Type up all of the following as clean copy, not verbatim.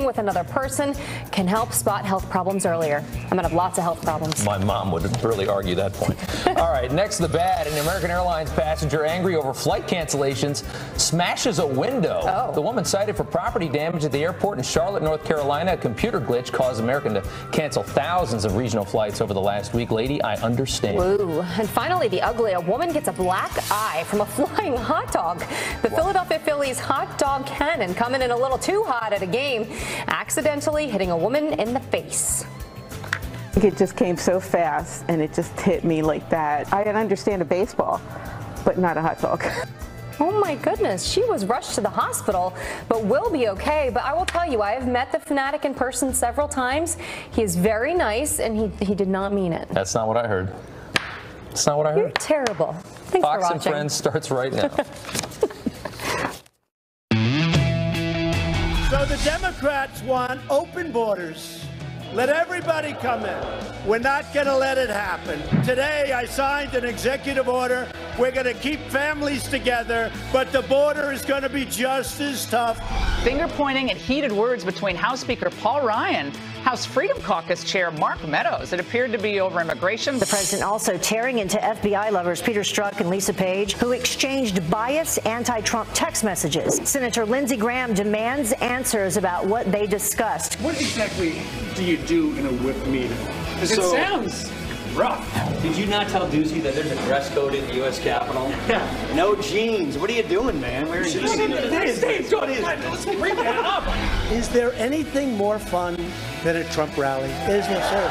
with another person can help spot health problems earlier. I'm going to have lots of health problems. My mom would really argue that point. All right, next the bad. An American Airlines passenger angry over flight cancellations smashes a window. Oh. The woman cited for property damage at the airport in Charlotte, North Carolina. A computer glitch caused American to cancel thousands of regional flights over the last week. Lady, I understand. Woo. And finally, the ugly. A woman gets a black eye from a flying hot dog. The Philadelphia Phillies hot dog cannon, coming in a little too hot at a game, accidentally hitting a woman in the face. It just came so fast, and it just hit me like that. I didn't understand a baseball, but not a hot dog. Oh my goodness, she was rushed to the hospital, but will be okay. But I will tell you, I have met the fanatic in person several times. He is very nice, and he did not mean it. That's not what I heard. That's not what I heard. You're terrible. Thanks Fox for watching. and Friends starts right now. So the Democrats want open borders. Let everybody come in. We're not going to let it happen. Today, I signed an executive order. We're going to keep families together, but the border is going to be just as tough. Finger pointing and heated words between House Speaker Paul Ryan, House Freedom Caucus Chair Mark Meadows. It appeared to be over immigration. The president also tearing into FBI lovers Peter Strzok and Lisa Page, who exchanged biased anti-Trump text messages. Senator Lindsey Graham demands answers about what they discussed. What exactly do you do in a whip meeting? It sounds rough. Did you not tell Doozy that there's a dress code in the U.S. Capitol? Yeah. No jeans. What are you doing, man? We're in jeans. Let's bring that up. Is there anything more fun than a Trump rally? Is there, sir?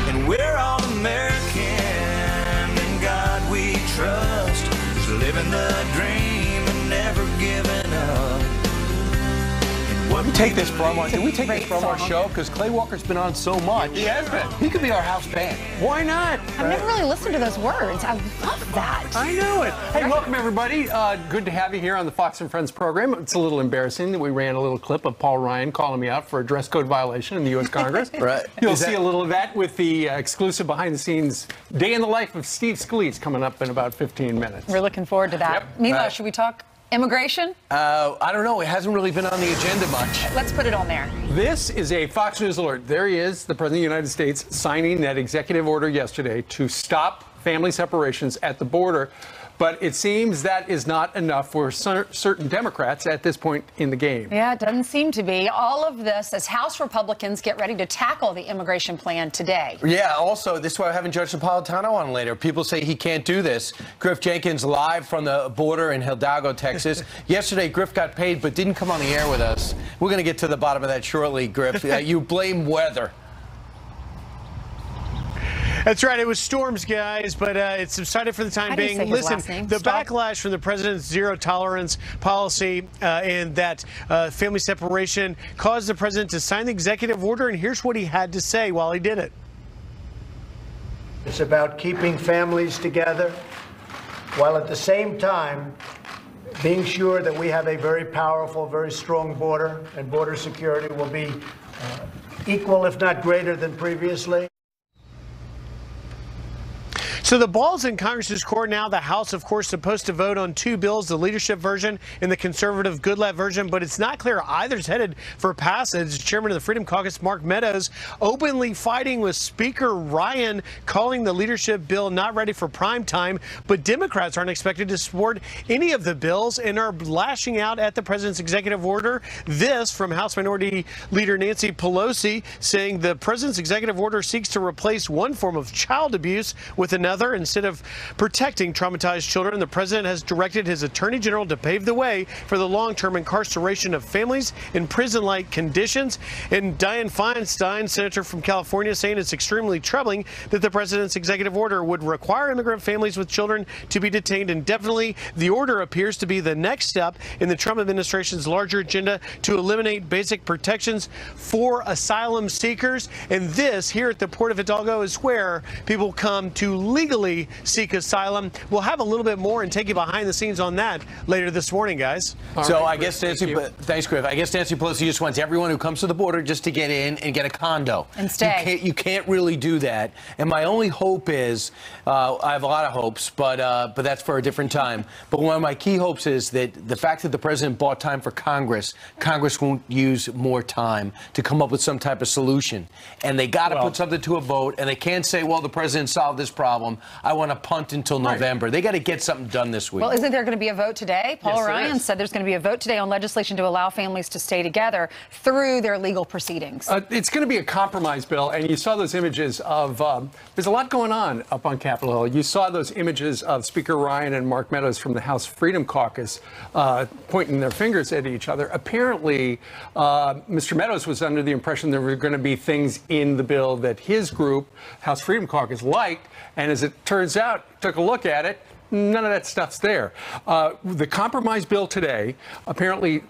And we're all American, and God we trust. Just living the dream and never giving up. Did we take this from our show? Because Clay Walker's been on so much. He has been. He could be our house band. Why not? I've never really listened to those words. I love that. I know it. Hey, welcome everybody. Good to have you here on the Fox and Friends program. It's a little embarrassing that we ran a little clip of Paul Ryan calling me out for a dress code violation in the U.S. Congress. Right. You'll see a little of that with the exclusive behind-the-scenes day in the life of Steve Scalise coming up in about 15 minutes. We're looking forward to that. Yep. Meanwhile, should we talk immigration? I don't know. It hasn't really been on the agenda much. Let's put it on there. This is a Fox News alert. There he is, the President of the United States, signing that executive order yesterday to stop family separations at the border. But it seems that is not enough for certain Democrats at this point in the game. Yeah, it doesn't seem to be. All of this as House Republicans get ready to tackle the immigration plan today. Yeah, also, this is why we're having Judge Napolitano on later. People say he can't do this. Griff Jenkins live from the border in Hidalgo, Texas. Yesterday, Griff got paid but didn't come on the air with us. We're going to get to the bottom of that shortly, Griff. You blame weather. That's right. It was storms, guys, but it's subsided for the time being. Listen, the backlash from the president's zero tolerance policy and that family separation caused the president to sign the executive order. And here's what he had to say while he did it. It's about keeping families together while at the same time being sure that we have a very powerful, very strong border, and border security will be equal, if not greater than previously. So the ball's in Congress's court now. The House, of course, supposed to vote on two bills, the leadership version and the conservative Goodlatte version, but it's not clear either's headed for passage. Chairman of the Freedom Caucus, Mark Meadows, openly fighting with Speaker Ryan, calling the leadership bill not ready for prime time. But Democrats aren't expected to support any of the bills and are lashing out at the president's executive order. This from House Minority Leader Nancy Pelosi, saying the president's executive order seeks to replace one form of child abuse with another. Instead of protecting traumatized children, the president has directed his attorney general to pave the way for the long-term incarceration of families in prison-like conditions. And Dianne Feinstein, senator from California, saying it's extremely troubling that the president's executive order would require immigrant families with children to be detained indefinitely. The order appears to be the next step in the Trump administration's larger agenda to eliminate basic protections for asylum seekers. And this, here at the Port of Hidalgo, is where people come to legally seek asylum. We'll have a little bit more and take you behind the scenes on that later this morning, guys. So I guess Nancy, thanks, Griff. I guess Nancy Pelosi just wants everyone who comes to the border just to get in and get a condo and stay. You can't really do that. And my only hope is, I have a lot of hopes, but that's for a different time. But one of my key hopes is that the fact that the president bought time for Congress won't use more time to come up with some type of solution. And they got to put something to a vote, and they can't say, well, the president solved this problem. I want to punt until November. They got to get something done this week. Well, isn't there going to be a vote today? Paul Ryan said there's going to be a vote today on legislation to allow families to stay together through their legal proceedings. It's going to be a compromise bill, and you saw those images of, there's a lot going on up on Capitol Hill. You saw those images of Speaker Ryan and Mark Meadows from the House Freedom Caucus pointing their fingers at each other. Apparently, Mr. Meadows was under the impression there were going to be things in the bill that his group, House Freedom Caucus, liked, and as it turns out, took a look at it, none of that stuff's there. The compromise bill today, apparently,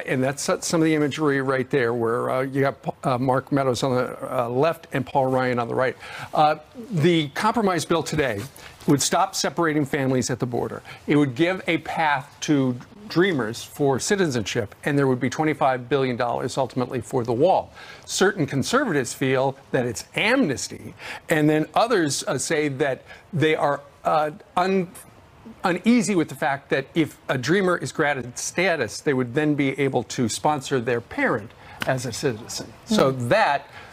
and that's some of the imagery right there, where you got Mark Meadows on the left and Paul Ryan on the right. The compromise bill today would stop separating families at the border. It would give a path to Dreamers for citizenship, and there would be $25 billion ultimately for the wall. Certain conservatives feel that it's amnesty, and then others say that they are uneasy with the fact that if a Dreamer is granted status, they would then be able to sponsor their parent as a citizen. So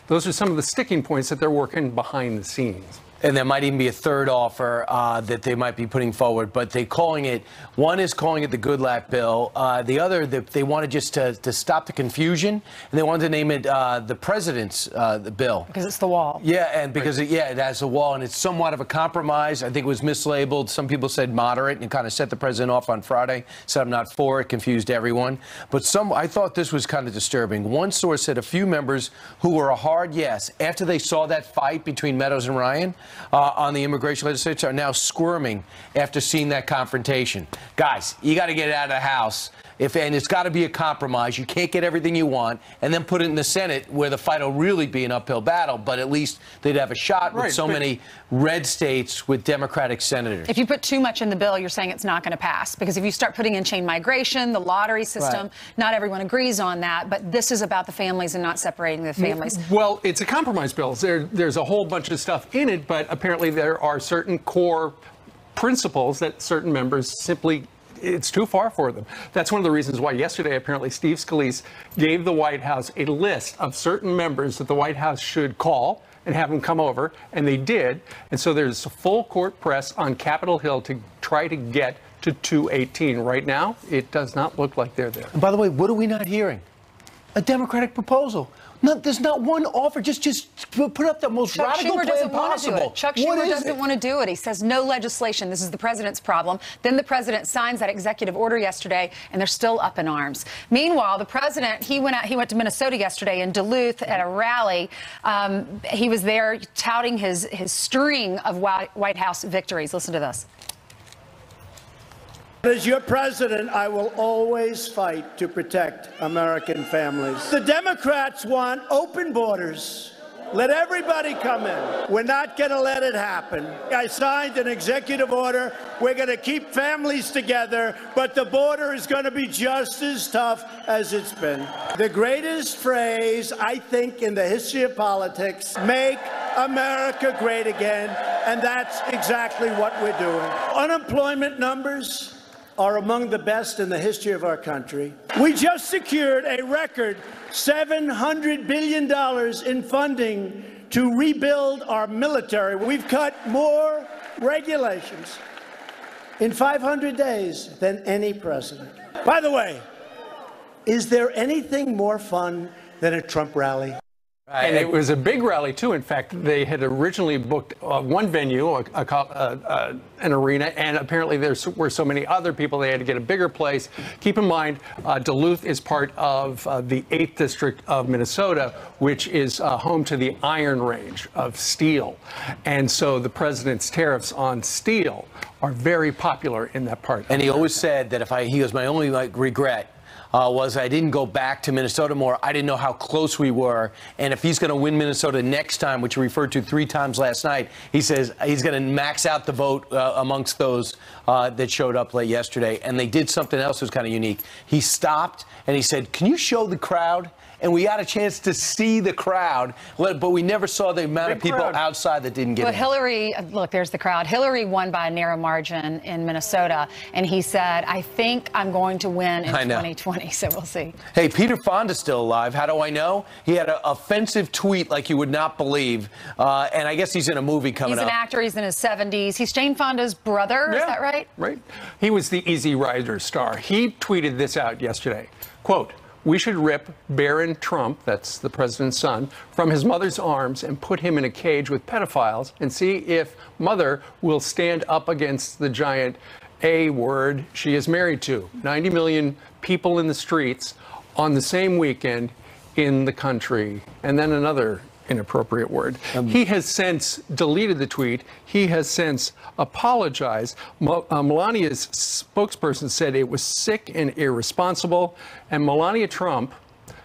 those are some of the sticking points that they're working behind the scenes. And there might even be a third offer that they might be putting forward, but they're calling it, one is calling it the Goodlatte bill. The other, they wanted just to stop the confusion, and they wanted to name it the president's bill. Because it's the wall. Yeah, and because it has a wall, and it's somewhat of a compromise. I think it was mislabeled. Some people said moderate, and kind of set the president off on Friday. Said I'm not for it, confused everyone. But I thought this was kind of disturbing. One source said a few members who were a hard yes, after they saw that fight between Meadows and Ryan, on the immigration legislature, are now squirming after seeing that confrontation. Guys, you got to get it out of the House. And it's got to be a compromise. You can't get everything you want and then put it in the Senate where the fight will really be an uphill battle, but at least they'd have a shot with so many red states with Democratic senators. If you put too much in the bill, you're saying it's not going to pass, because if you start putting in chain migration, the lottery system, not everyone agrees on that, but this is about the families and not separating the families. Well, it's a compromise bill. There's a whole bunch of stuff in it, but apparently there are certain core principles that certain members simply, it's too far for them. That's one of the reasons why yesterday, apparently, Steve Scalise gave the White House a list of certain members that the White House should call and have them come over, and they did. And so there's a full court press on Capitol Hill to try to get to 218. Right now, it does not look like they're there. And by the way, what are we not hearing? A Democratic proposal. There's not one offer. Just put up the most radical plan possible. Chuck Schumer doesn't want to do it. He says no legislation. This is the president's problem. Then the president signs that executive order yesterday, and they're still up in arms. Meanwhile, the president, he went to Minnesota yesterday in Duluth at a rally. He was there touting his string of White House victories. Listen to this. As your president, I will always fight to protect American families. The Democrats want open borders. Let everybody come in. We're not going to let it happen. I signed an executive order. We're going to keep families together, but the border is going to be just as tough as it's been. The greatest phrase, I think, in the history of politics, make America great again, and that's exactly what we're doing. Unemployment numbers are among the best in the history of our country. We just secured a record $700 billion in funding to rebuild our military. We've cut more regulations in 500 days than any president. By the way, is there anything more fun than a Trump rally? And it was a big rally, too. In fact, they had originally booked one venue, an arena, and apparently there were so many other people they had to get a bigger place. Keep in mind, Duluth is part of the 8th District of Minnesota, which is home to the Iron Range of steel. And so the president's tariffs on steel are very popular in that part. And he always said that he goes, my only regret, was I didn't go back to Minnesota more. I didn't know how close we were. And if he's going to win Minnesota next time, which he referred to 3 times last night, he says he's going to max out the vote amongst those that showed up late yesterday. And they did something else that was kind of unique. He stopped and he said, "Can you show the crowd?" And we got a chance to see the crowd, but we never saw the amount of people outside that didn't get in. Hillary, look, there's the crowd. Hillary won by a narrow margin in Minnesota, and he said, "I think I'm going to win in 2020, so we'll see." Hey, Peter Fonda's still alive. How do I know? He had an offensive tweet like you would not believe, and I guess he's in a movie coming up. He's an actor. He's in his 70s. He's Jane Fonda's brother. Is that right? Right. He was the Easy Rider star. He tweeted this out yesterday. Quote, "We should rip Barron Trump," that's the president's son, "from his mother's arms and put him in a cage with pedophiles and see if mother will stand up against the giant A word she is married to." 90 million people in the streets on the same weekend in the country. And then another inappropriate word. He has since deleted the tweet. He has since apologized. Melania's spokesperson said it was sick and irresponsible. And Melania Trump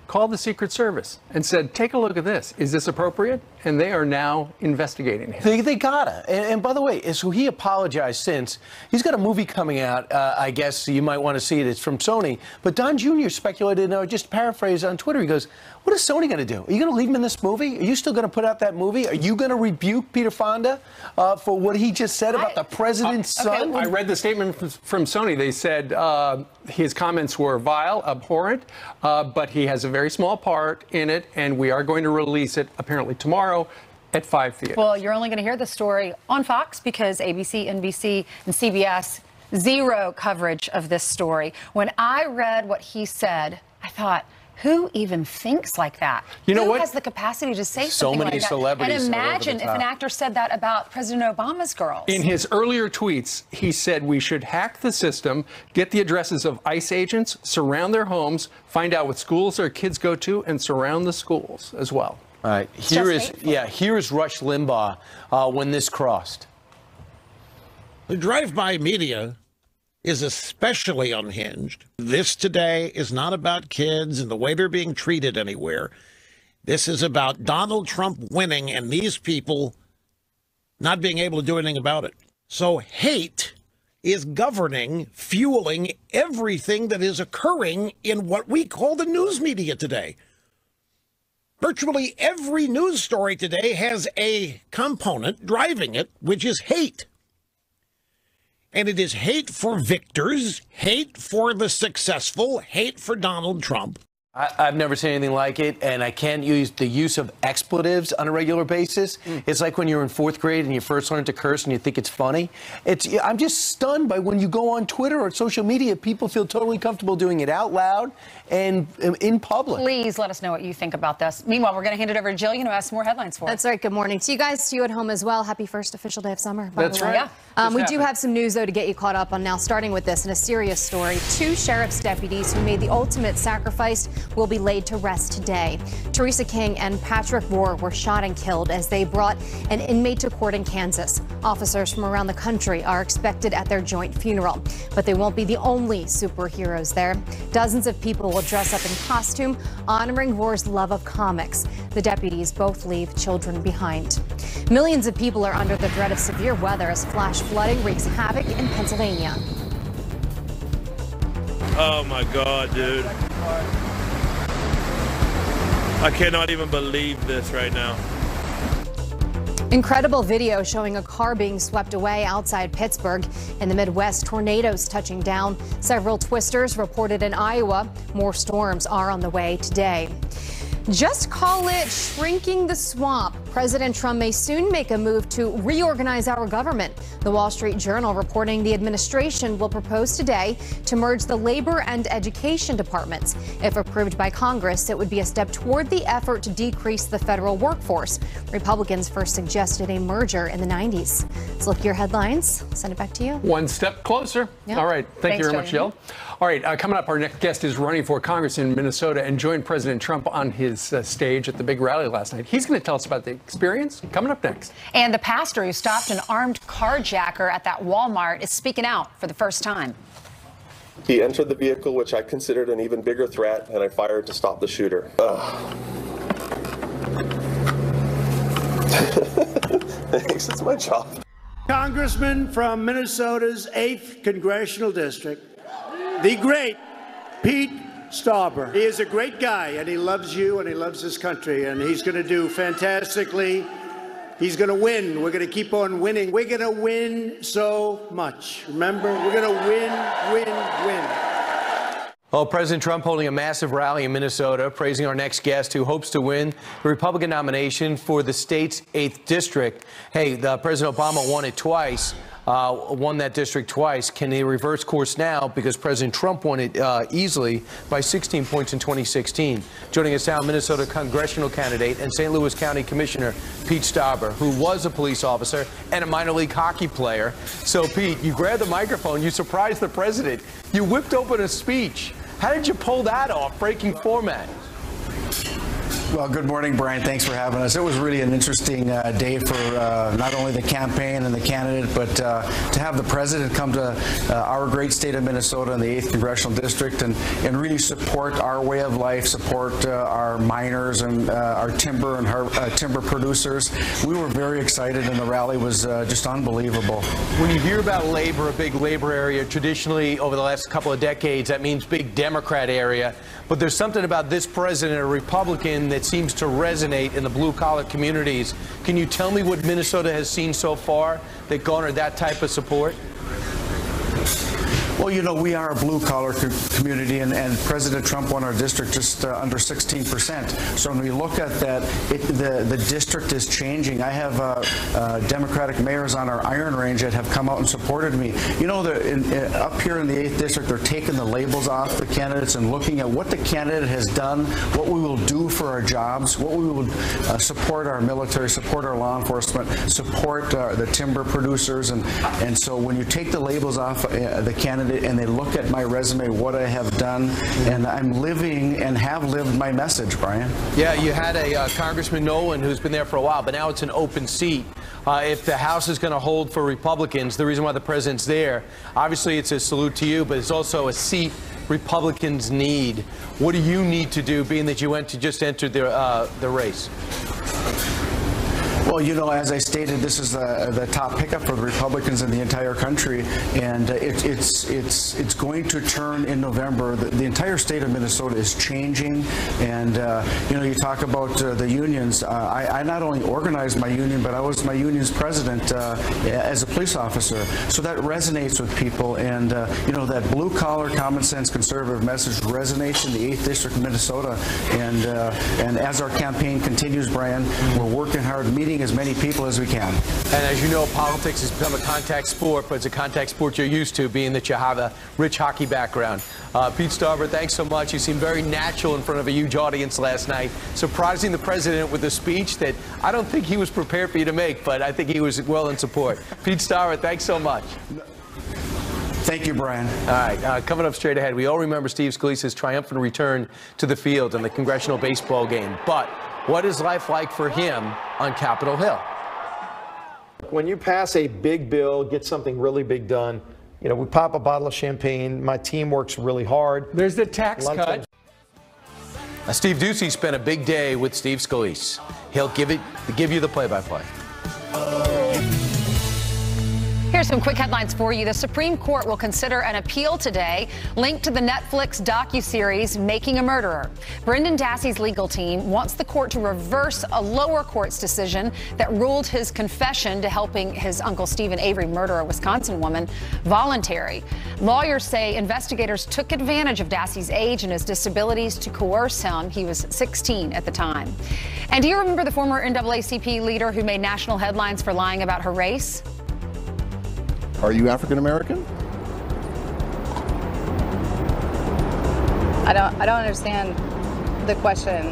called the Secret Service and said, "Take a look at this. Is this appropriate?" And they are now investigating him. They gotta. And by the way, so he apologized since. He's got a movie coming out, I guess you might want to see it. It's from Sony. But Don Jr. speculated, or just paraphrased on Twitter, he goes, "What is Sony going to do? Are you going to leave him in this movie? Are you still going to put out that movie? Are you going to rebuke Peter Fonda for what he just said about the president's son?" I read the statement from Sony. They said his comments were vile, abhorrent, but he has a very small part in it, and we are going to release it apparently tomorrow at 5 theaters. Well, you're only going to hear the story on Fox because ABC, NBC, and CBS, zero coverage of this story. When I read what he said, I thought, who even thinks like that? You know who what? has the capacity to say So something many like that? celebrities And are over imagine the if an top. actor said that about President Obama's girls. In his earlier tweets, he said we should hack the system, get the addresses of ICE agents, surround their homes, find out what schools their kids go to, and surround the schools as well. All right. Here is Rush Limbaugh when this crossed. The drive-by media is especially unhinged. This today is not about kids and the way they're being treated anywhere. This is about Donald Trump winning and these people not being able to do anything about it. So hate is governing, fueling everything that is occurring in what we call the news media today. Virtually every news story today has a component driving it, which is hate. And it is hate for victors, hate for the successful, hate for Donald Trump. I've never seen anything like it, and I can't use the use of expletives on a regular basis. It's like when you're in 4th grade and you first learn to curse and you think it's funny. I'm just stunned by when you go on Twitter or social media, people feel totally comfortable doing it out loud and in public. Please let us know what you think about this. Meanwhile, we're going to hand it over to Jill. You know, has some more headlines for us. That's right. Good morning to you guys, to you at home as well. Happy first official day of summer. That's right. Yeah. We do have some news, though, to get you caught up on now, starting with this in a serious story. 2 sheriff's deputies who made the ultimate sacrifice will be laid to rest today. Teresa King and Patrick Rohr were shot and killed as they brought an inmate to court in Kansas. Officers from around the country are expected at their joint funeral, but they won't be the only superheroes there. Dozens of people will dress up in costume, honoring Rohr's love of comics. The deputies both leave children behind. Millions of people are under the threat of severe weather as flash flooding wreaks havoc in Pennsylvania. Oh my God, dude. I cannot even believe this right now. Incredible video showing a car being swept away outside Pittsburgh. In the Midwest, tornadoes touching down. Several twisters reported in Iowa. More storms are on the way today. Just call it shrinking the swamp. President Trump may soon make a move to reorganize our government. The Wall Street Journal reporting the administration will propose today to merge the labor and education departments. If approved by Congress, it would be a step toward the effort to decrease the federal workforce. Republicans first suggested a merger in the 90s. Let's look at your headlines. I'll send it back to you. One step closer. Yep. All right. Thank you very much, Jill. All right. Coming up, our next guest is running for Congress in Minnesota and joined President Trump on his stage at the big rally last night. He's going to tell us about the experience coming up next. And the pastor who stopped an armed carjacker at that Walmart is speaking out for the first time. He entered the vehicle, which I considered an even bigger threat, and I fired to stop the shooter. Thanks, it's my job. Congressman from Minnesota's 8th Congressional District, the great Pete Stauber. He is a great guy, and he loves you, and he loves this country, and he's going to do fantastically. He's going to win. We're going to keep on winning. We're going to win so much. Remember, we're going to win, win, win. Oh, President Trump holding a massive rally in Minnesota, praising our next guest who hopes to win the Republican nomination for the state's 8th district. Hey, President Obama won it twice. Won that district twice. Can they reverse course now because President Trump won it easily by 16 points in 2016? Joining us now, Minnesota congressional candidate and St. Louis County Commissioner Pete Stauber, who was a police officer and a minor league hockey player. So, Pete, you grabbed the microphone, you surprised the president, you whipped open a speech. How did you pull that off, breaking format? Well, good morning, Brian. Thanks for having us. It was really an interesting day for not only the campaign and the candidate, but to have the president come to our great state of Minnesota in the 8th Congressional District and really support our way of life, support our miners and our timber and timber producers. We were very excited, and the rally was just unbelievable. When you hear about labor, a big labor area, traditionally over the last couple of decades, that means big Democrat area. But there's something about this president, a Republican, that seems to resonate in the blue-collar communities. Can you tell me what Minnesota has seen so far that garnered that type of support? Well, you know, we are a blue-collar community, and President Trump won our district just under 16%. So when we look at that, the district is changing. I have Democratic mayors on our Iron Range that have come out and supported me. You know, up here in the 8th District, they're taking the labels off the candidates and looking at what the candidate has done, what we will do for our jobs, what we will support our military, support our law enforcement, support the timber producers. And so when you take the labels off the candidate, and they look at my resume, what I have done, and I'm living and have lived my message, Brian. Yeah, you had a Congressman Nolan who's been there for a while, but now it's an open seat. If the House is going to hold for Republicans, the reason why the president's there, obviously it's a salute to you, but it's also a seat Republicans need. What do you need to do, being that you just entered the race? Well, you know, as I stated, this is the top pickup for the Republicans in the entire country, and it's going to turn in November. The entire state of Minnesota is changing, and you know, you talk about the unions. I not only organized my union, but I was my union's president as a police officer. So that resonates with people, and you know, that blue-collar, common-sense, conservative message resonates in the 8th District of Minnesota. And as our campaign continues, Brian, we're working hard, meeting as many people as we can. And as you know, politics has become a contact sport, but it's a contact sport you're used to, being that you have a rich hockey background. Pete Stauber, thanks so much. You seemed very natural in front of a huge audience last night, surprising the president with a speech that I don't think he was prepared for you to make, but I think he was well in support. Pete Stauber, thanks so much. Thank you, Brian. All right, coming up straight ahead, we all remember Steve Scalise's triumphant return to the field in the congressional baseball game. But what is life like for him on Capitol Hill? When you pass a big bill, get something really big done, you know, we pop a bottle of champagne. My team works really hard. There's the tax cut. Steve Doocy spent a big day with Steve Scalise. He'll give you the play-by-play. Here's some quick headlines for you. The Supreme Court will consider an appeal today linked to the Netflix docuseries Making a Murderer. Brendan Dassey's legal team wants the court to reverse a lower court's decision that ruled his confession to helping his Uncle Stephen Avery murder a Wisconsin woman voluntary. Lawyers say investigators took advantage of Dassey's age and his disabilities to coerce him. He was 16 at the time. And do you remember the former NAACP leader who made national headlines for lying about her race? Are you African American? I don't understand the question.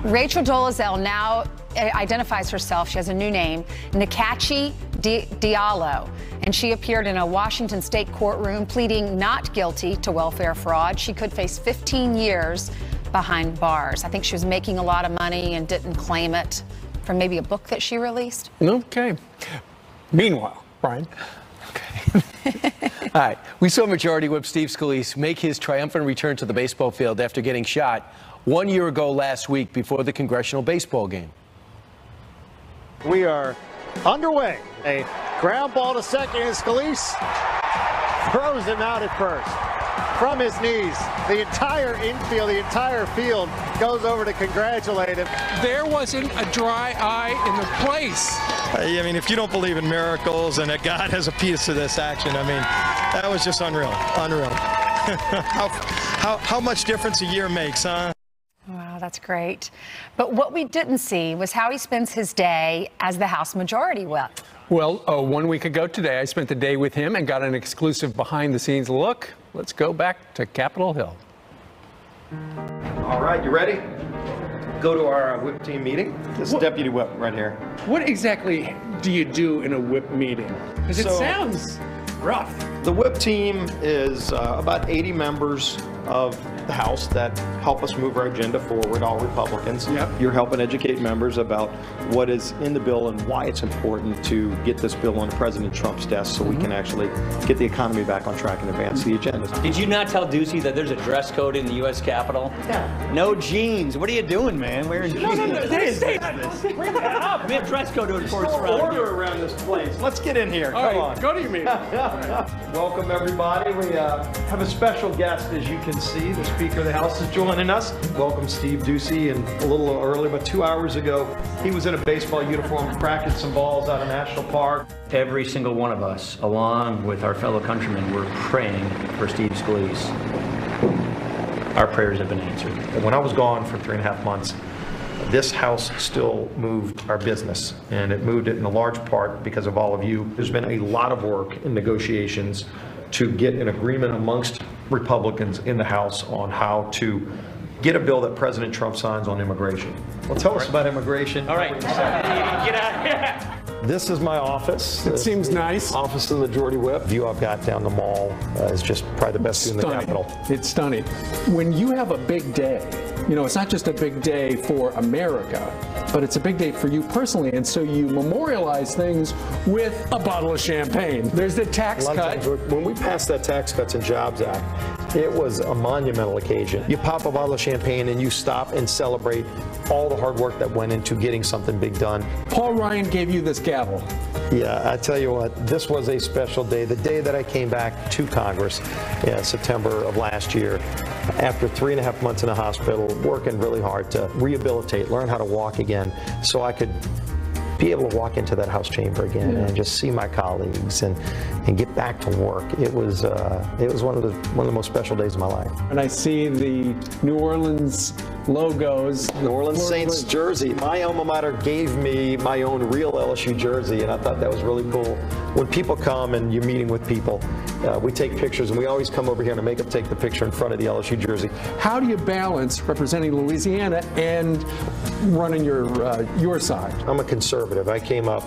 Rachel Dolezal now identifies herself, she has a new name, Nkachi Diallo, and she appeared in a Washington state courtroom pleading not guilty to welfare fraud. She could face 15 years behind bars. I think she was making a lot of money and didn't claim it from maybe a book that she released. Okay. Meanwhile, Brian. Okay. All right, we saw Majority Whip Steve Scalise make his triumphant return to the baseball field after getting shot 1 year ago last week before the congressional baseball game. We are underway. A ground ball to second, and Scalise throws him out at first. From his knees, the entire infield, the entire field goes over to congratulate him. There wasn't a dry eye in the place. I mean, if you don't believe in miracles and that God has a piece of this action, I mean, that was just unreal, unreal. how much difference a year makes, huh? Wow, that's great. But what we didn't see was how he spends his day as the House Majority Whip. Well, 1 week ago today, I spent the day with him and got an exclusive behind-the-scenes look. Let's go back to Capitol Hill. All right, you ready? Go to our whip team meeting. This is Deputy Whip right here. What exactly do you do in a whip meeting? Because it sounds rough. The whip team is about 80 members of the House that help us move our agenda forward, all Republicans. Yep. You're helping educate members about what is in the bill and why it's important to get this bill on President Trump's desk so we can actually get the economy back on track and advance the agenda. Did you not tell Ducey that there's a dress code in the U.S. Capitol? Yeah. No jeans. What are you doing, man? Wearing jeans? No, bring that up. We have dress code to enforce There's around order here. around this place. Let's get in here. All Come right, on. go to your meeting. Welcome, everybody. We have a special guest, as you can see. The Speaker of the House is joining us. Welcome, Steve Ducey. And a little early, about 2 hours ago, he was in a baseball uniform cracking some balls out of National Park. Every single one of us, along with our fellow countrymen, were praying for Steve Scalise. Our prayers have been answered. When I was gone for 3.5 months, this House still moved our business, and it moved it in a large part because of all of you. There's been a lot of work in negotiations to get an agreement amongst Republicans in the House on how to get a bill that President Trump signs on immigration. Well, tell us about immigration. All right, get out of here. This is my office. It seems nice. Office of the Majority Whip. View I've got down the mall is just probably the best view in the Capitol. It's stunning. When you have a big day, you know, it's not just a big day for America, but it's a big day for you personally. And so you memorialize things with a bottle of champagne. There's the tax cut. When we passed that Tax Cuts and Jobs Act, it was a monumental occasion. You pop a bottle of champagne and you stop and celebrate all the hard work that went into getting something big done. Paul Ryan gave you this gavel. Yeah, I tell you what, this was a special day. The day that I came back to Congress, September of last year, after 3.5 months in a hospital, working really hard to rehabilitate, learn how to walk again, so I could be able to walk into that House chamber again and just see my colleagues and get back to work. It was one of the most special days of my life. And I see the New Orleans logos. New Orleans Saints jersey. My alma mater gave me my own real LSU jersey, and I thought that was really cool. When people come and you're meeting with people, we take pictures, and we always come over here to make them take the picture in front of the LSU jersey. How do you balance representing Louisiana and running your side? I'm a conservative. I came up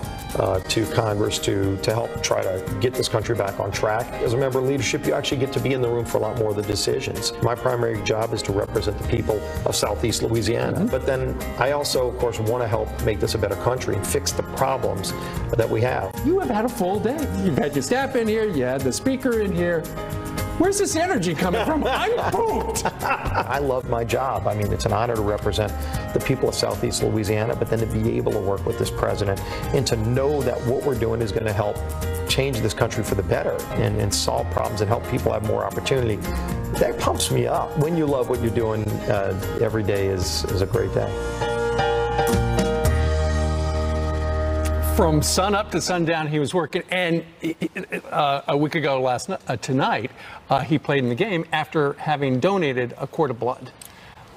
to Congress to help try to get this country back on track. As a member of leadership, you actually get to be in the room for a lot more of the decisions. My primary job is to represent the people of Southeast Louisiana. But then I also, of course, want to help make this a better country and fix the problems that we have. You have had a full day. You've had your staff in here, you had the speaker in here. Where's this energy coming from? I'm pooped. I love my job. I mean, it's an honor to represent the people of Southeast Louisiana, but then to be able to work with this president and to know that what we're doing is going to help change this country for the better and solve problems and help people have more opportunity. That pumps me up. When you love what you're doing, every day is a great day. From sun up to sundown, he was working, and a week ago tonight, he played in the game after having donated a quart of blood,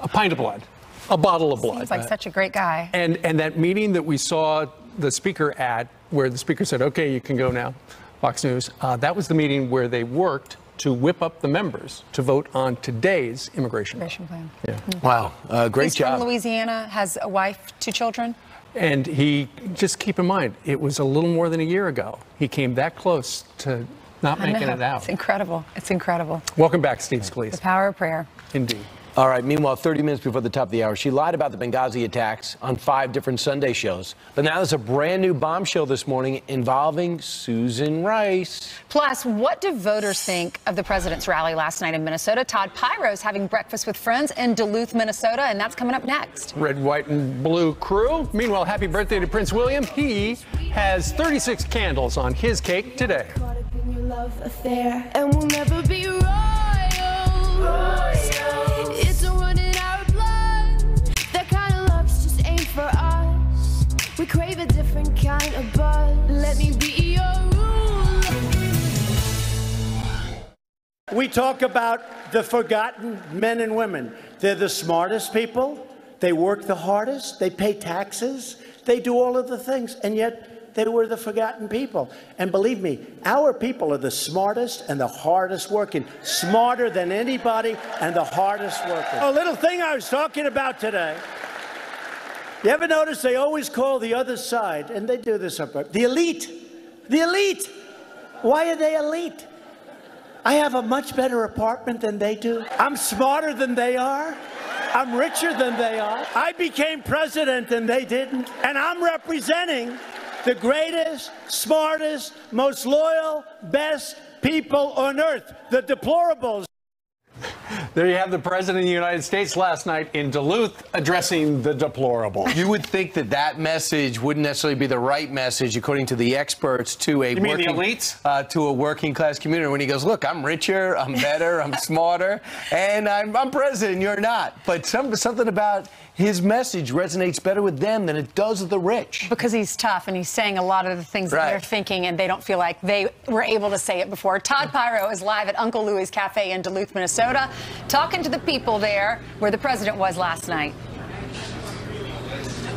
a pint of blood, a bottle of blood. Seems like such a great guy. And that meeting that we saw the speaker at, where the speaker said, "Okay, you can go now," Fox News, that was the meeting where they worked to whip up the members to vote on today's immigration plan. Yeah. Wow, great He's job. from Louisiana, has a wife, 2 children. And he, just keep in mind, it was a little more than a year ago. He came that close to not making it out. It's incredible. It's incredible. Welcome back, Steve Scalise. The power of prayer. Indeed. All right, meanwhile, 30 minutes before the top of the hour, she lied about the Benghazi attacks on 5 different Sunday shows. But now there's a brand new bombshell this morning involving Susan Rice. Plus, what do voters think of the president's rally last night in Minnesota? Todd Pyro's having breakfast with friends in Duluth, Minnesota, and that's coming up next. Red, white, and blue crew. Meanwhile, happy birthday to Prince William. He has 36 candles on his cake today. And we'll never be royal. It's a run in our blood. That kind of love's just ain't for us. We crave a different kind of buzz. Let me be your ruler. We talk about the forgotten men and women. They're the smartest people. They work the hardest. They pay taxes. They do all of the things. And yet, they were the forgotten people. And believe me, our people are the smartest and the hardest working. Smarter than anybody and the hardest working. A little thing I was talking about today. You ever notice they always call the other side, and they do this up, the elite. The elite. Why are they elite? I have a much better apartment than they do. I'm smarter than they are. I'm richer than they are. I became president and they didn't. And I'm representing the greatest, smartest, most loyal, best people on earth, the deplorables. There you have the President of the United States last night in Duluth addressing the deplorables. You would think that that message wouldn't necessarily be the right message, according to the experts, to a to a working class community. When he goes, look, I'm richer, I'm better, I'm smarter, and I'm president, you're not. But something about his message resonates better with them than it does with the rich. Because he's tough and he's saying a lot of the things that they're thinking and they don't feel like they were able to say it before. Todd Pyro is live at Uncle Louie's Cafe in Duluth, Minnesota, talking to the people there where the president was last night.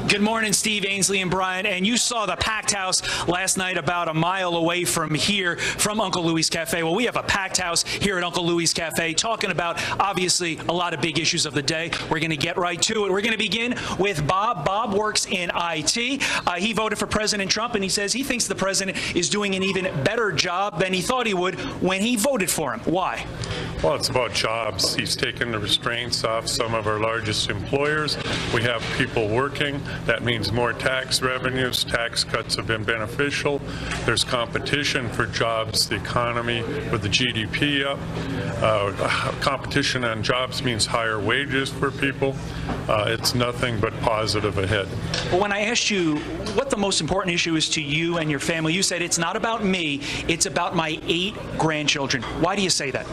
Good morning, Steve, Ainsley, and Brian. And you saw the packed house last night about a mile away from here, from Uncle Louie's Cafe. Well, we have a packed house here at Uncle Louie's Cafe talking about, obviously, a lot of big issues of the day. We're going to get right to it. We're going to begin with Bob. Bob works in IT. He voted for President Trump, and he says he thinks the president is doing an even better job than he thought he would when he voted for him. Why? Well, it's about jobs. He's taken the restraints off some of our largest employers. We have people working. That means more tax revenues. Tax cuts have been beneficial. There's competition for jobs, the economy with the GDP up. Competition on jobs means higher wages for people. It's nothing but positive ahead. Well, when I asked you what the most important issue is to you and your family, you said it's not about me, it's about my 8 grandchildren. Why do you say that?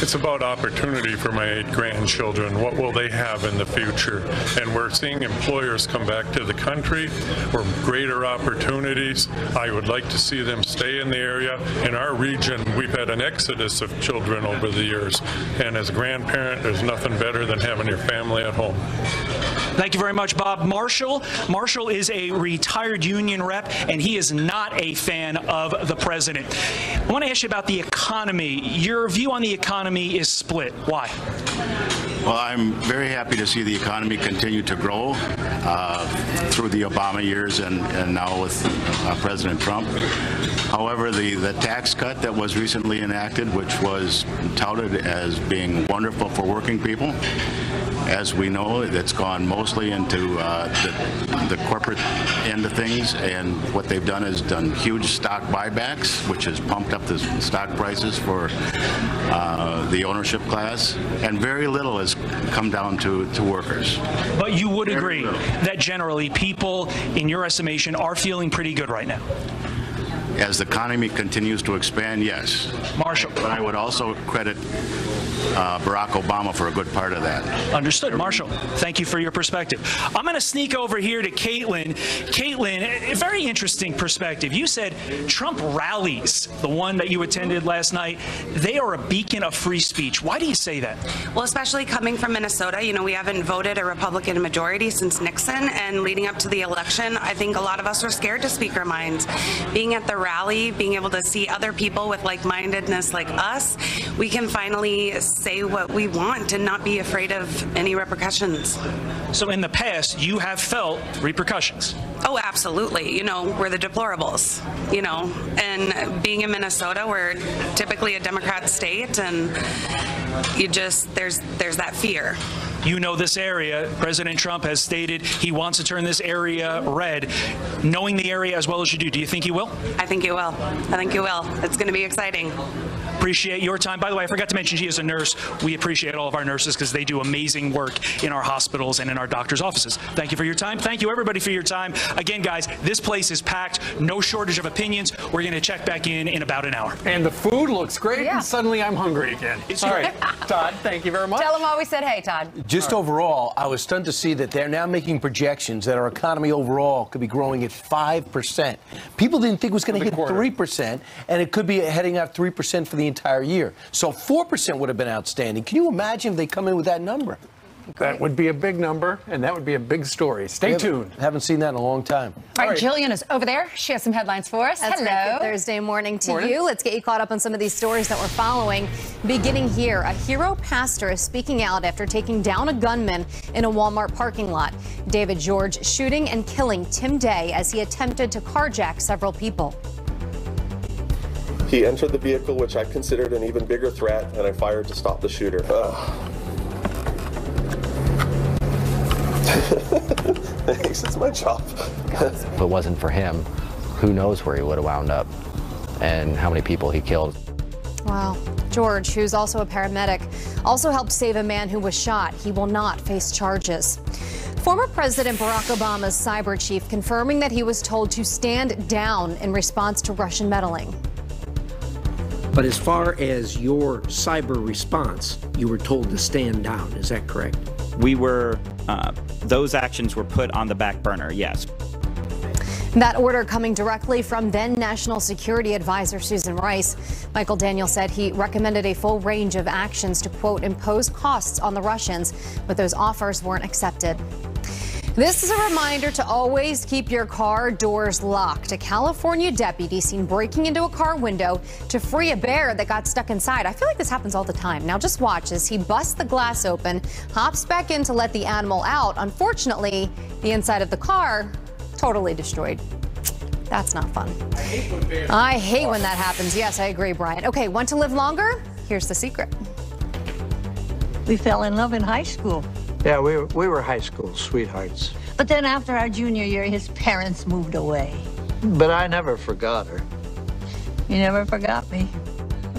It's about opportunity for my 8 grandchildren. What will they have in the future? And we're seeing employers come back to the country for greater opportunities. I would like to see them stay in the area. In our region, we've had an exodus of children over the years. And as a grandparent, there's nothing better than having your family at home. Thank you very much, Bob. Marshall is a retired union rep, and he is not a fan of the president. I want to ask you about the economy. Your view on the economy is split. Why? Well, I'm very happy to see the economy continue to grow through the Obama years and now with President Trump. However, the tax cut that was recently enacted, which was touted as being wonderful for working people, as we know, it's gone mostly into the corporate end of things, and what they've done is done huge stock buybacks, which has pumped up the stock prices for the ownership class, and very little has come down to workers. But you would agree that generally people, in your estimation, are feeling pretty good right now? As the economy continues to expand, yes. Marshall. But I would also credit Barack Obama for a good part of that. Understood. Marshall, thank you for your perspective. I'm going to sneak over here to Caitlin. Caitlin, a very interesting perspective. You said Trump rallies, the one that you attended last night, they are a beacon of free speech. Why do you say that? Well, especially coming from Minnesota, you know, we haven't voted a Republican majority since Nixon, and leading up to the election, I think a lot of us are scared to speak our minds. Being at the rally, being able to see other people with like-mindedness like us, we can finally say what we want and not be afraid of any repercussions. So in the past, you have felt repercussions? Oh, absolutely. You know, we're the deplorables, you know, and being in Minnesota, we're typically a Democrat state, and you just, there's that fear. You know this area. President Trump has stated he wants to turn this area red. Knowing the area as well as you do you think he will? I think he will. I think he will. It's going to be exciting. Appreciate your time. By the way, I forgot to mention she is a nurse. We appreciate all of our nurses because they do amazing work in our hospitals and in our doctors' offices. Thank you for your time. Thank you, everybody, for your time. Again, guys, this place is packed. No shortage of opinions. We're going to check back in about an hour. And the food looks great, and suddenly I'm hungry again. All right, Todd, thank you very much. Tell them why we said hey, Todd. Just overall, I was stunned to see that they're now making projections that our economy overall could be growing at 5%. People didn't think it was going to hit 3%, and it could be heading out 3% for the entire year. So 4% would have been outstanding. Can you imagine if they come in with that number? That would be a big number, and that would be a big story. Stay tuned. Haven't seen that in a long time. All right, Jillian is over there. She has some headlines for us. That's Hello. right. Good Thursday morning to you. Let's get you caught up on some of these stories that we're following. Beginning here, a hero pastor is speaking out after taking down a gunman in a Walmart parking lot. David George shooting and killing Tim Day as he attempted to carjack several people. He entered the vehicle, which I considered an even bigger threat, and I fired to stop the shooter. Thanks, it's my job. If it wasn't for him, who knows where he would have wound up and how many people he killed. Wow. George, who's also a paramedic, also helped save a man who was shot. He will not face charges. Former President Barack Obama's cyber chief confirming that he was told to stand down in response to Russian meddling. But as far as your cyber response, you were told to stand down. Is that correct? We were, those actions were put on the back burner, yes. That order coming directly from then National Security Advisor Susan Rice. Michael Daniel said he recommended a full range of actions to, quote, impose costs on the Russians, but those offers weren't accepted. This is a reminder to always keep your car doors locked. A California deputy seen breaking into a car window to free a bear that got stuck inside. I feel like this happens all the time. Now just watch as he busts the glass open, hops back in to let the animal out. Unfortunately, the inside of the car totally destroyed. That's not fun. I hate when that happens. Yes, I agree, Brian. Okay, want to live longer? Here's the secret. We fell in love in high school. Yeah, we were high school sweethearts. But then after our junior year, his parents moved away. But I never forgot her. You never forgot me.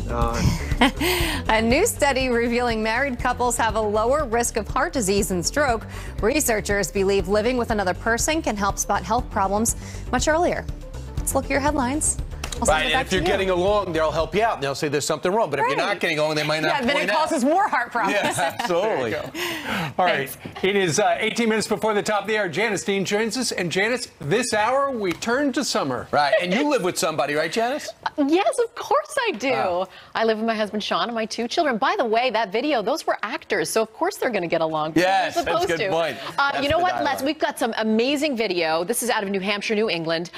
A new study revealing married couples have a lower risk of heart disease and stroke. Researchers believe living with another person can help spot health problems much earlier. Let's look at your headlines. Right, and if you're getting along, they'll help you out, and they'll say there's something wrong. But if you're not getting along, they might not point out. Yeah, then it causes more heart problems. Yes, absolutely. All right, it is 18 minutes before the top of the hour. Janice Dean joins us, and Janice, this hour we turn to summer. Right, and you live with somebody, right, Janice? Yes, of course I do. I live with my husband Sean and my 2 children. By the way, that video, those were actors, so of course they're going to get along. Yes, that's a good point. You know what, Les? We've got some amazing video. This is out of New Hampshire, New England.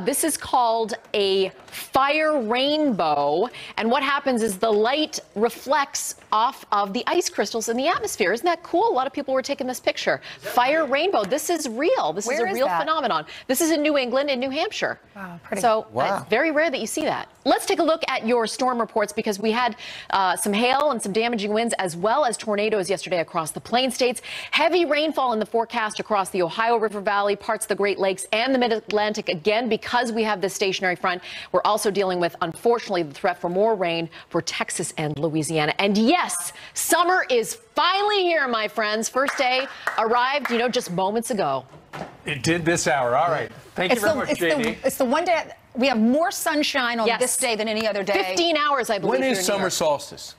This is called a fire rainbow, and what happens is the light reflects off of the ice crystals in the atmosphere. Isn't that cool? A lot of people were taking this picture. Fire rainbow. This is real. This is a real phenomenon. This is in New England, in New Hampshire. Wow, pretty. So it's very rare that you see that. Let's take a look at your storm reports because we had some hail and some damaging winds as well as tornadoes yesterday across the Plain States. Heavy rainfall in the forecast across the Ohio River Valley, parts of the Great Lakes, and the Mid-Atlantic. Again, because we have this stationary front, we're also dealing with, unfortunately, the threat for more rain for Texas and Louisiana. And yes, summer is finally here, my friends. First day arrived, just moments ago. It did this hour. All right. Thank you very much, JD. It's the one day we have more sunshine on this day than any other day. 15 hours, I believe. When is summer solstice?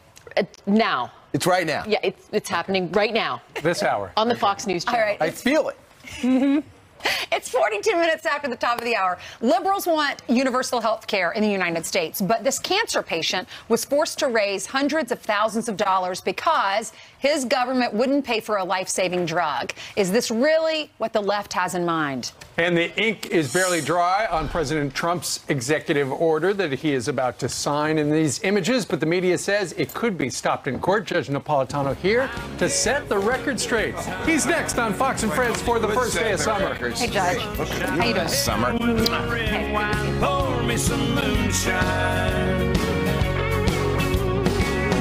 Now. It's right now. Yeah, it's happening right now. This hour. On the Fox News channel. All right. I feel it. It's 42 minutes after the top of the hour. Liberals want universal health care in the United States, but this cancer patient was forced to raise hundreds of thousands of dollars because his government wouldn't pay for a life-saving drug. Is this really what the left has in mind? And the ink is barely dry on President Trump's executive order that he is about to sign in these images, but the media says it could be stopped in court. Judge Napolitano here to set the record straight. He's next on Fox and Friends for the first day of summer. Hey, Judge. How you doing? Summer. Pour me some moonshine.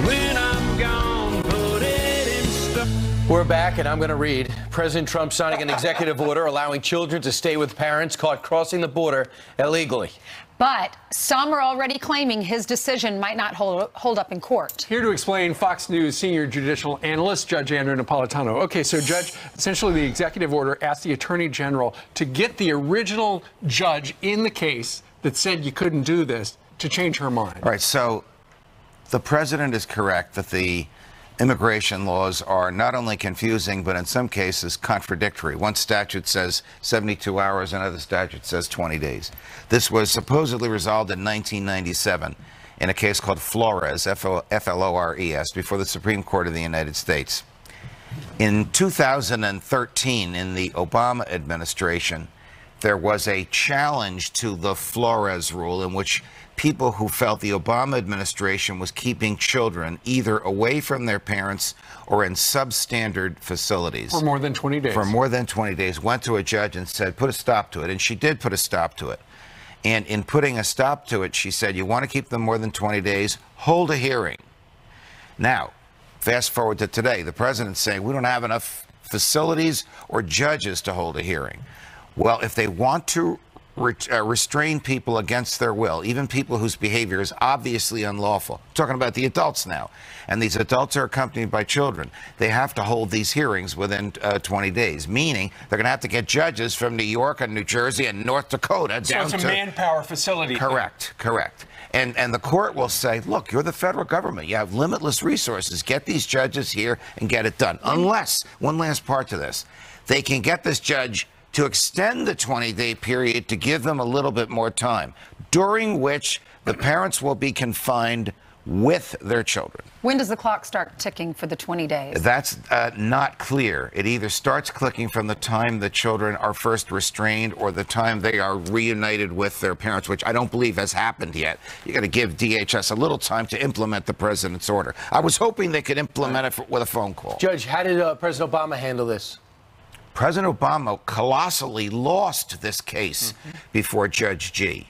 When I'm gone, put it in stuff. We're back, and I'm going to read. President Trump signing an executive order allowing children to stay with parents caught crossing the border illegally. But some are already claiming his decision might not hold up in court. Here to explain, Fox News senior judicial analyst Judge Andrew Napolitano. Okay, so Judge, essentially the executive order asked the Attorney General to get the original judge in the case that said you couldn't do this to change her mind. All right, so the president is correct that the immigration laws are not only confusing, but in some cases contradictory. One statute says 72 hours, another statute says 20 days. This was supposedly resolved in 1997 in a case called Flores, F-L-O-R-E-S, before the Supreme Court of the United States. In 2013, in the Obama administration, there was a challenge to the Flores rule in which people who felt the Obama administration was keeping children either away from their parents or in substandard facilities. For more than 20 days. For more than 20 days, went to a judge and said, put a stop to it. And she did put a stop to it. And in putting a stop to it, she said, you want to keep them more than 20 days, hold a hearing. Now, fast forward to today, the president's saying we don't have enough facilities or judges to hold a hearing. Well, if they want to restrain people against their will, even people whose behavior is obviously unlawful. I'm talking about the adults now. And these adults are accompanied by children. They have to hold these hearings within 20 days, meaning they're going to have to get judges from New York and New Jersey and North Dakota So down it's a manpower facility. Correct, correct. And the court will say, look, you're the federal government. You have limitless resources. Get these judges here and get it done. Unless, one last part to this, they can get this judge to extend the 20-day period to give them a little bit more time, during which the parents will be confined with their children. When does the clock start ticking for the 20 days? That's not clear. It either starts clicking from the time the children are first restrained or the time they are reunited with their parents, which I don't believe has happened yet. You got to give DHS a little time to implement the president's order. I was hoping they could implement it with a phone call. Judge, how did President Obama handle this? President Obama colossally lost this case before Judge G.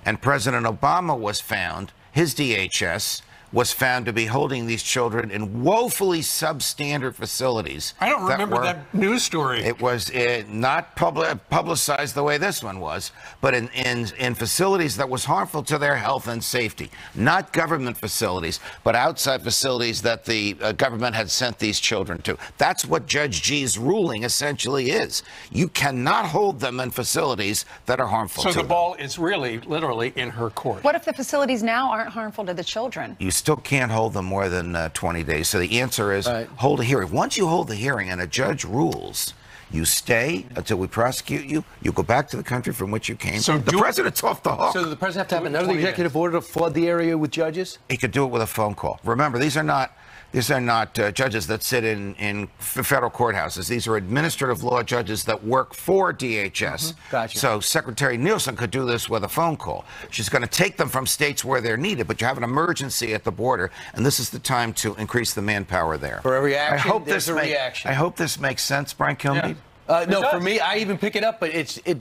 And President Obama was found, his DHS was found to be holding these children in woefully substandard facilities. I don't remember that news story. It was not publicized the way this one was, but in facilities that was harmful to their health and safety. Not government facilities, but outside facilities that the government had sent these children to. That's what Judge G's ruling essentially is. You cannot hold them in facilities that are harmful to them. So the ball is really, literally in her court. What if the facilities now aren't harmful to the children? You still can't hold them more than 20 days. So the answer is hold a hearing. Once you hold the hearing and a judge rules, you stay until we prosecute you. You go back to the country from which you came. So the president's off the hook. So the president have to have another executive order to flood the area with judges? He could do it with a phone call. Remember, these are not judges that sit in federal courthouses. These are administrative law judges that work for DHS. Gotcha. So Secretary Nielsen could do this with a phone call. She's going to take them from states where they're needed, but you have an emergency at the border, and this is the time to increase the manpower there. For every action, there's a reaction. I hope this makes sense, Brian Kilmeade. No, for me, I even pick it up, but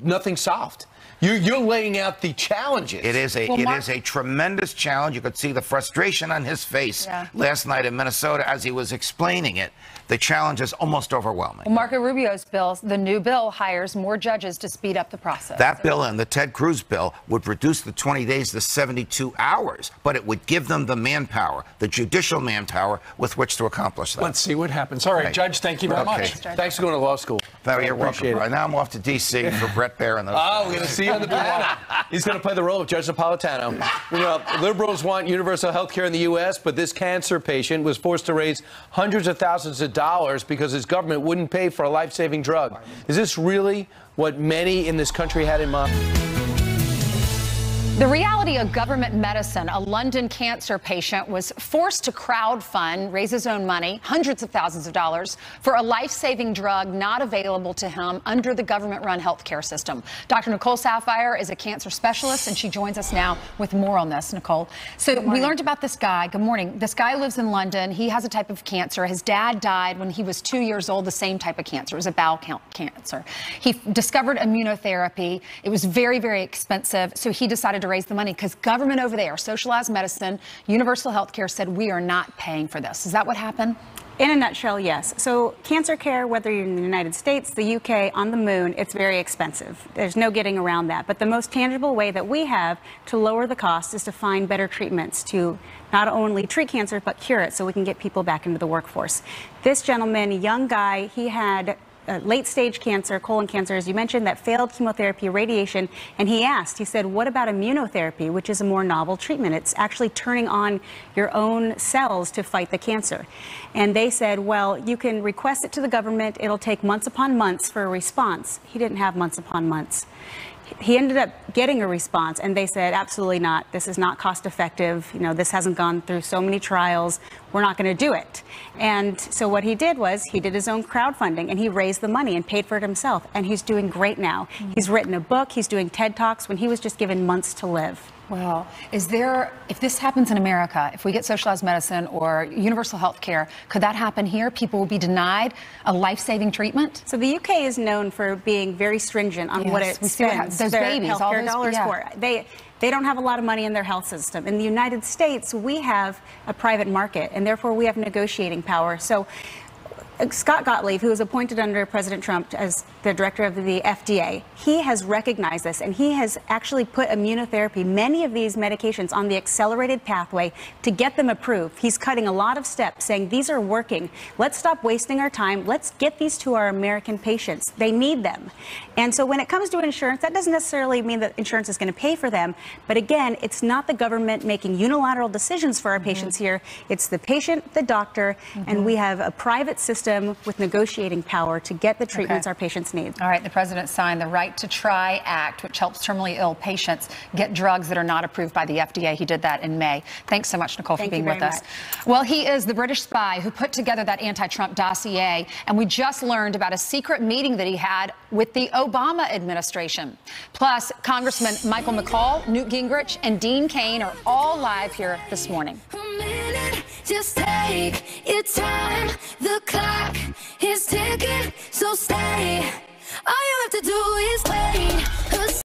nothing's solved. You're laying out the challenges. It is a tremendous challenge. You could see the frustration on his face last night in Minnesota as he was explaining it. The challenge is almost overwhelming. Well, Marco Rubio's bill, the new bill, hires more judges to speed up the process. That bill and the Ted Cruz bill would reduce the 20 days to 72 hours, but it would give them the manpower, the judicial manpower with which to accomplish that. Let's see what happens. All right, Judge, thank you very much. Thanks for going to law school. You're welcome. Right now I'm off to D.C. for Brett Baer and those guys. We're going to see you on the panel. He's going to play the role of Judge Napolitano. You know, liberals want universal health care in the U.S., but this cancer patient was forced to raise hundreds of thousands of dollars because his government wouldn't pay for a life-saving drug. Is this really what many in this country had in mind? The reality of government medicine. A London cancer patient was forced to crowdfund, raise his own money, hundreds of thousands of dollars, for a life-saving drug not available to him under the government-run healthcare system. Dr. Nicole Saphier is a cancer specialist, and she joins us now with more on this. Nicole, so we learned about this guy. Good morning. This guy lives in London. He has a type of cancer. His dad died when he was 2 years old, the same type of cancer. It was a bowel cancer. He discovered immunotherapy. It was very, very expensive, so he decided to raise the money because government over there, socialized medicine, universal health care, said we are not paying for this. Is that what happened? In a nutshell, yes. So cancer care, whether you're in the United States, the UK, on the moon, it's very expensive. There's no getting around that. But the most tangible way that we have to lower the cost is to find better treatments to not only treat cancer, but cure it so we can get people back into the workforce. This gentleman, a young guy, he had late-stage cancer, colon cancer, as you mentioned, that failed chemotherapy, radiation, and he said, what about immunotherapy, which is a more novel treatment? It's actually turning on your own cells to fight the cancer. And they said, well, you can request it to the government. It'll take months upon months for a response. He didn't have months upon months. He ended up getting a response, and they said, absolutely not. This is not cost effective. You know, this hasn't gone through so many trials. We're not going to do it. And so what he did was he did his own crowdfunding, and he raised the money and paid for it himself. And he's doing great now. He's written a book. He's doing TED Talks when he was just given months to live. Well, if this happens in America, if we get socialized medicine or universal health care, could that happen here? People will be denied a life-saving treatment? So the UK is known for being very stringent on what it spends those their babies, healthcare all those, dollars yeah. for. They don't have a lot of money in their health system. In the United States, we have a private market, and therefore we have negotiating power. So Scott Gottlieb, who was appointed under President Trump as the director of the FDA, he has recognized this, and he has actually put immunotherapy, many of these medications, on the accelerated pathway to get them approved. He's cutting a lot of steps, saying these are working. Let's stop wasting our time. Let's get these to our American patients. They need them. And so when it comes to insurance, that doesn't necessarily mean that insurance is going to pay for them. But again, it's not the government making unilateral decisions for our patients here. It's the patient, the doctor, and we have a private system with negotiating power to get the treatments our patients need. All right, the president signed the Right to Try Act, which helps terminally ill patients get drugs that are not approved by the FDA. He did that in May. Thanks so much, Nicole, for being with us. Well, he is the British spy who put together that anti-Trump dossier, and we just learned about a secret meeting that he had with the Obama administration. Plus, Congressman Michael McCaul, Newt Gingrich, and Dean Cain are all live here this morning. Just take your time, the clock is ticking, so stay. All you have to do is wait.